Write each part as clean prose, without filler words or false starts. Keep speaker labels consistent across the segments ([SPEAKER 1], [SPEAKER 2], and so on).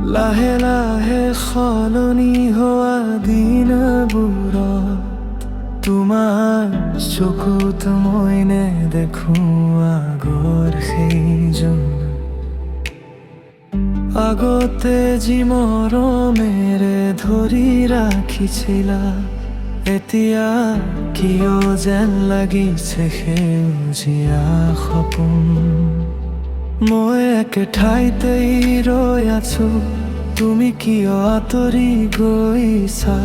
[SPEAKER 1] লাহে লাহে সলনি হোৱা দিনবোৰ তোমাৰ চকুত মই নেদেখো আগৰ সেইজন। আগতে যি মৰমেৰে ধৰি ৰাখিছিলা, এতিয়া কিয় যেন লাগিছে সেউজীয়া সপোন। মই একে ঠাইতেই ৰৈ আছো, তুমি কিয় আঁতৰি গৈছা?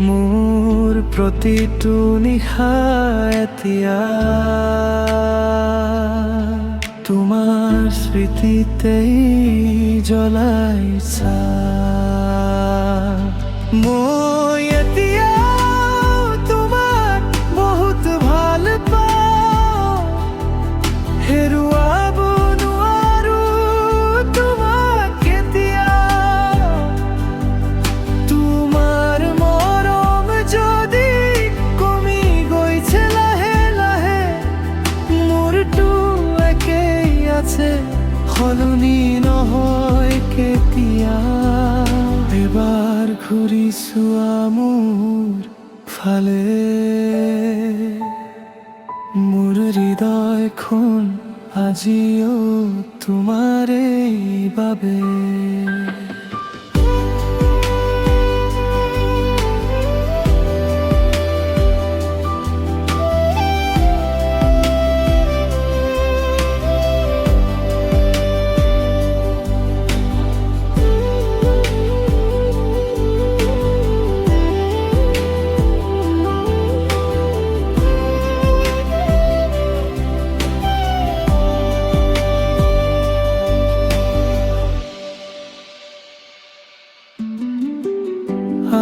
[SPEAKER 1] মোৰ প্ৰতিটো নিশা এতিয়া তোমাৰ স্মৃতিতেই জ্বলাইছা। মই এতিয়া তোমাক বহুত ভাল পাওঁ, হেৰুৱাব নোৱাৰো তোমাক কেতিয়া। তোমাৰ মৰম যদি কমি গৈছে লাহে লাহে, মোৰতো একেই আছে, সলনি নহয় কেতিয়া। এবাৰ ঘূৰি চোৱা মোৰ ফালে, মোৰ হৃদয়খন আজিও তোমাৰেই বাবে।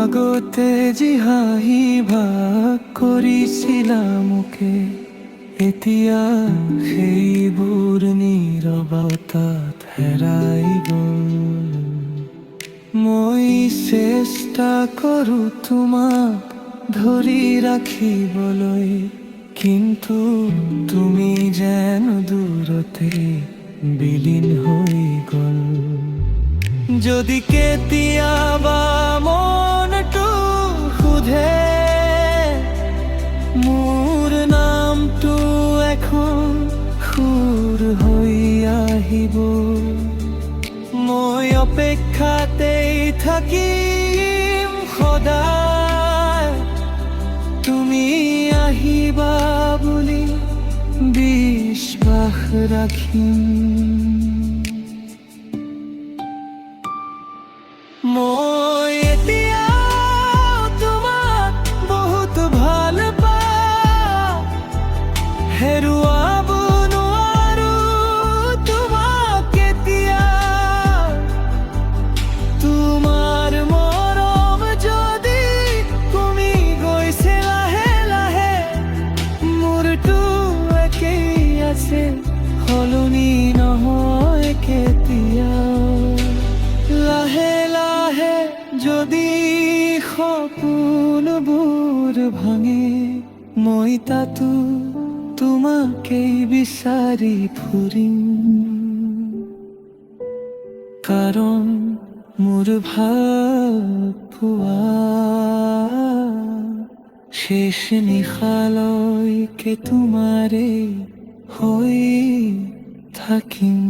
[SPEAKER 1] আগতে যি হাঁহি ভাগ কৰিছিলা মোকে, এতিয়া সেইবোৰ নীৰৱতাত হেৰাই গ'ল। মই চেষ্টা কৰো তোমাক ধৰি ৰাখিবলৈ, কিন্তু তুমি যেন দূৰতে বিলীন হৈ গ'ল। যদি কেতিয়াবা মনটো সোধে মোৰ নামটো, এখন সুৰ হৈ আহিব। মই অপেক্ষাতেই থাকিম সদায়, তুমি আহিবা বুলি বিশ্বাস ৰাখিম। মই এতিয়া তোমাক বহুত ভাল পাওঁ, হেৰুৱাব নোৱাৰো তোমাক কেতিয়া। তোমাৰ মৰম যদি কমি গৈছে লাহে লাহে, মোৰতো একেই আছে, সলনি নহয় কেতিয়া। লাহে লাহে যদি সপোনবোৰ ভাঙে, মই তাতো তোমাকেই বিচাৰি ফুৰিম। কাৰণ মোৰ ভাল পোৱা শেষ নিশালৈকে তোমাৰে হৈ থাকিম।